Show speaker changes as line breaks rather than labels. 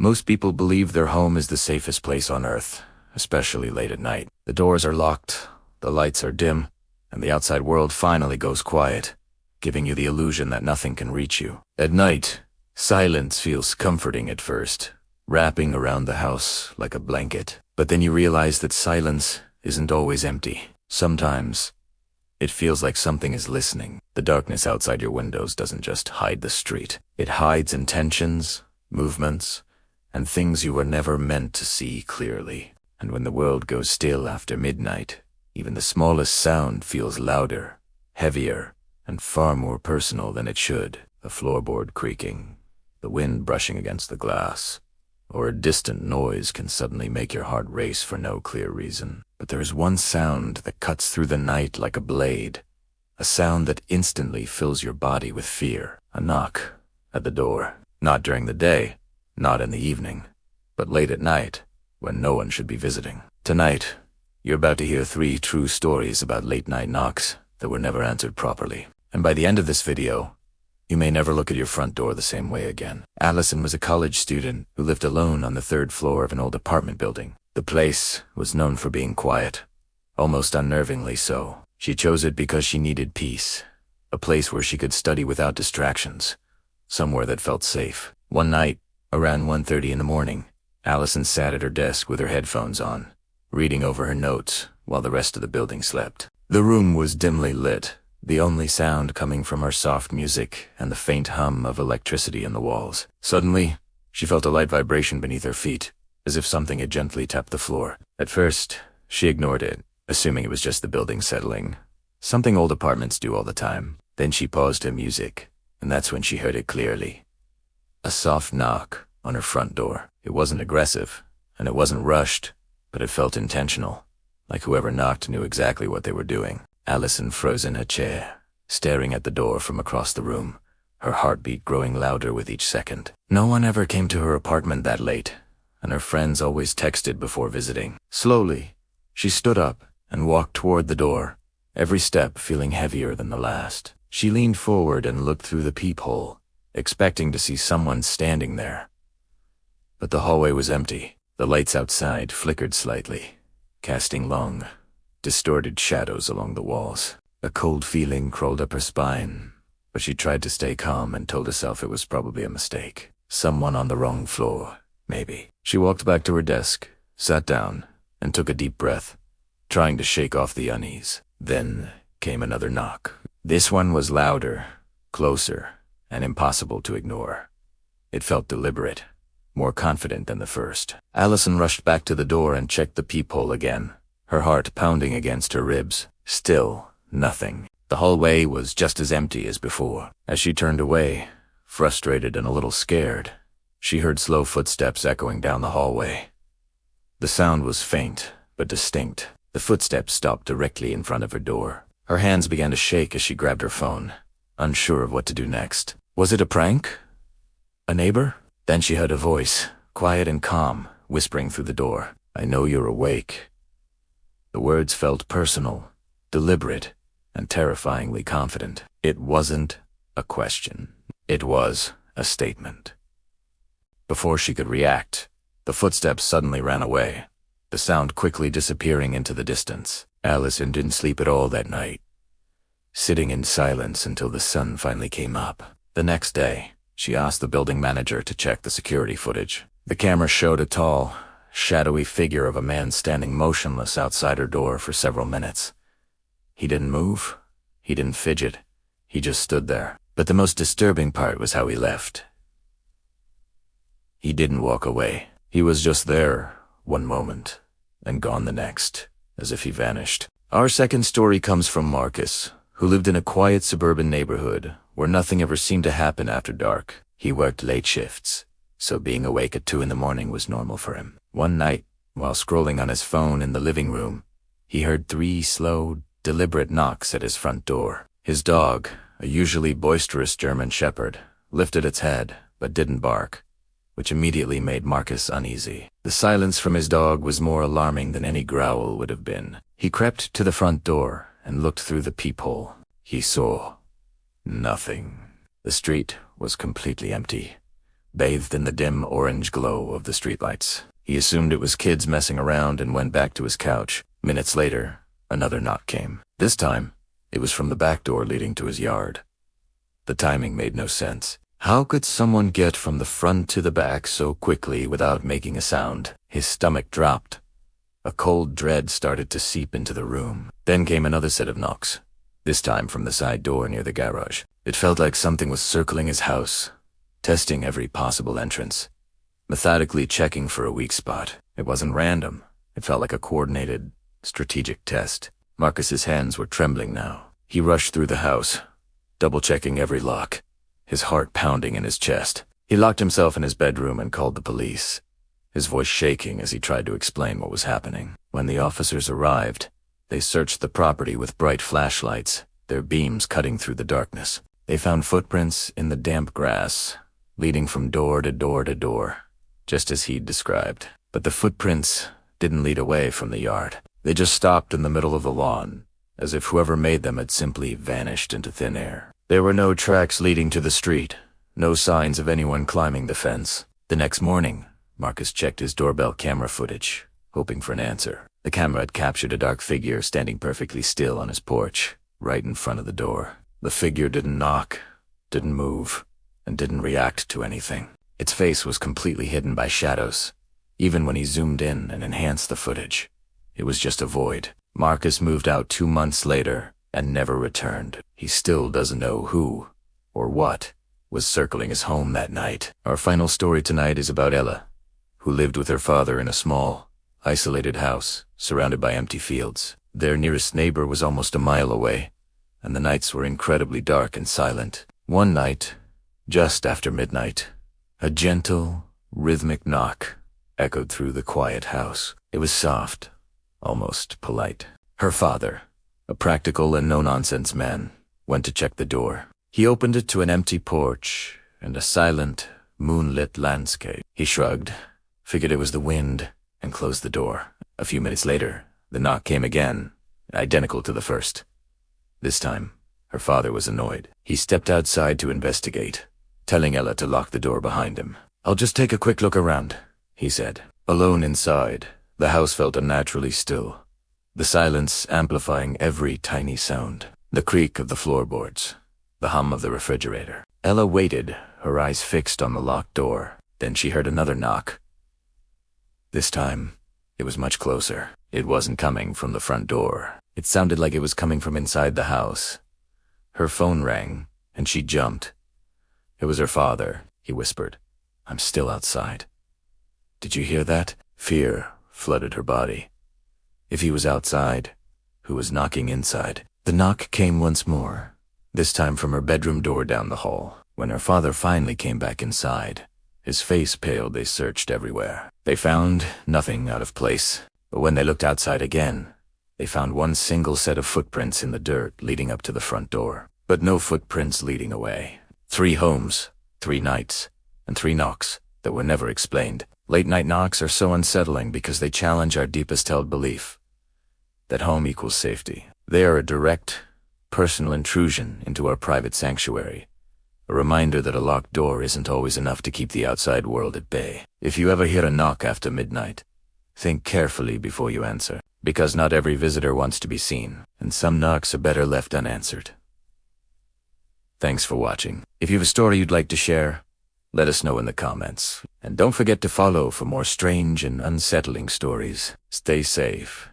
Most people believe their home is the safest place on earth, especially late at night. The doors are locked, the lights are dim, and the outside world finally goes quiet, giving you the illusion that nothing can reach you. At night, silence feels comforting at first, wrapping around the house like a blanket. But then you realize that silence isn't always empty. Sometimes, it feels like something is listening. The darkness outside your windows doesn't just hide the street. It hides intentions, movements, and things you were never meant to see clearly. And when the world goes still after midnight, even the smallest sound feels louder, heavier, and far more personal than it should. A floorboard creaking, the wind brushing against the glass, or a distant noise can suddenly make your heart race for no clear reason. But there is one sound that cuts through the night like a blade, a sound that instantly fills your body with fear. A knock at the door. Not during the day, not in the evening, but late at night, when no one should be visiting. Tonight, you're about to hear 3 true stories about late-night knocks that were never answered properly. And by the end of this video, you may never look at your front door the same way again. Allison was a college student who lived alone on the 3rd floor of an old apartment building. The place was known for being quiet, almost unnervingly so. She chose it because she needed peace, a place where she could study without distractions, somewhere that felt safe. One night, around 1:30 in the morning, Allison sat at her desk with her headphones on, reading over her notes while the rest of the building slept. The room was dimly lit, the only sound coming from her soft music and the faint hum of electricity in the walls. Suddenly, she felt a light vibration beneath her feet, as if something had gently tapped the floor. At first, she ignored it, assuming it was just the building settling, something old apartments do all the time. Then she paused her music, and that's when she heard it clearly. A soft knock on her front door. It wasn't aggressive, and it wasn't rushed, but it felt intentional, like whoever knocked knew exactly what they were doing. Allison froze in her chair, staring at the door from across the room, her heartbeat growing louder with each second. No one ever came to her apartment that late, and her friends always texted before visiting. Slowly, she stood up and walked toward the door, every step feeling heavier than the last. She leaned forward and looked through the peephole, expecting to see someone standing there. But the hallway was empty. The lights outside flickered slightly, casting long, distorted shadows along the walls. A cold feeling crawled up her spine, but she tried to stay calm and told herself it was probably a mistake. Someone on the wrong floor, maybe. She walked back to her desk, sat down, and took a deep breath, trying to shake off the unease. Then came another knock. This one was louder, closer, and impossible to ignore. It felt deliberate, more confident than the first. Allison rushed back to the door and checked the peephole again, her heart pounding against her ribs. Still nothing. The hallway was just as empty as before. As she turned away, frustrated and a little scared, she heard slow footsteps echoing down the hallway. The sound was faint, but distinct. The footsteps stopped directly in front of her door. Her hands began to shake as she grabbed her phone, unsure of what to do next. Was it a prank? A neighbor? Then she heard a voice, quiet and calm, whispering through the door. "I know you're awake." The words felt personal, deliberate, and terrifyingly confident. It wasn't a question. It was a statement. Before she could react, the footsteps suddenly ran away, the sound quickly disappearing into the distance. Allison didn't sleep at all that night, sitting in silence until the sun finally came up. The next day, she asked the building manager to check the security footage. The camera showed a tall, shadowy figure of a man standing motionless outside her door for several minutes. He didn't move, he didn't fidget, he just stood there. But the most disturbing part was how he left. He didn't walk away. He was just there one moment, and gone the next, as if he vanished. Our second story comes from Marcus, who lived in a quiet suburban neighborhood where nothing ever seemed to happen after dark. He worked late shifts, so being awake at 2 in the morning was normal for him. One night, while scrolling on his phone in the living room, he heard 3 slow, deliberate knocks at his front door. His dog, a usually boisterous German shepherd, lifted its head, but didn't bark, which immediately made Marcus uneasy. The silence from his dog was more alarming than any growl would have been. He crept to the front door and looked through the peephole. He saw nothing. The street was completely empty. bathed in the dim orange glow of the streetlights. He assumed it was kids messing around and went back to his couch. Minutes later, another knock came. This time, it was from the back door leading to his yard. The timing made no sense. How could someone get from the front to the back so quickly without making a sound? His stomach dropped. A cold dread started to seep into the room. Then came another set of knocks, this time from the side door near the garage. It felt like something was circling his house, testing every possible entrance, methodically checking for a weak spot. It wasn't random. It felt like a coordinated, strategic test. Marcus's hands were trembling now. He rushed through the house, double-checking every lock, his heart pounding in his chest. He locked himself in his bedroom and called the police, his voice shaking as he tried to explain what was happening. When the officers arrived, they searched the property with bright flashlights, their beams cutting through the darkness. They found footprints in the damp grass, leading from door to door to door, just as he'd described. But the footprints didn't lead away from the yard. They just stopped in the middle of the lawn, as if whoever made them had simply vanished into thin air. There were no tracks leading to the street, no signs of anyone climbing the fence. The next morning, Marcus checked his doorbell camera footage, hoping for an answer. The camera had captured a dark figure standing perfectly still on his porch, right in front of the door. The figure didn't knock, didn't move, and didn't react to anything. Its face was completely hidden by shadows. Even when he zoomed in and enhanced the footage, it was just a void. Marcus moved out 2 months later and never returned. He still doesn't know who or what was circling his home that night. Our final story tonight is about Ella, who lived with her father in a small, isolated house surrounded by empty fields. Their nearest neighbor was almost a mile away, and the nights were incredibly dark and silent. One night, just after midnight, a gentle, rhythmic knock echoed through the quiet house. It was soft, almost polite. Her father, a practical and no-nonsense man, went to check the door. He opened it to an empty porch and a silent, moonlit landscape. He shrugged, figured it was the wind, and closed the door. A few minutes later, the knock came again, identical to the first. This time, her father was annoyed. He stepped outside to investigate, telling Ella to lock the door behind him. "I'll just take a quick look around," he said. Alone inside, the house felt unnaturally still, the silence amplifying every tiny sound. The creak of the floorboards, the hum of the refrigerator. Ella waited, her eyes fixed on the locked door. Then she heard another knock. This time, it was much closer. It wasn't coming from the front door. It sounded like it was coming from inside the house. Her phone rang, and she jumped. It was her father, he whispered. "I'm still outside." Did you hear that? Fear flooded her body. If he was outside, who was knocking inside? The knock came once more, this time from her bedroom door down the hall. When her father finally came back inside, his face paled. They searched everywhere. They found nothing out of place. But when they looked outside again, they found one single set of footprints in the dirt leading up to the front door. But no footprints leading away. 3 homes, 3 nights, and 3 knocks that were never explained. Late-night knocks are so unsettling because they challenge our deepest-held belief that home equals safety. They are a direct, personal intrusion into our private sanctuary, a reminder that a locked door isn't always enough to keep the outside world at bay. If you ever hear a knock after midnight, think carefully before you answer, because not every visitor wants to be seen, and some knocks are better left unanswered. Thanks for watching. If you have a story you'd like to share, let us know in the comments. And don't forget to follow for more strange and unsettling stories. Stay safe.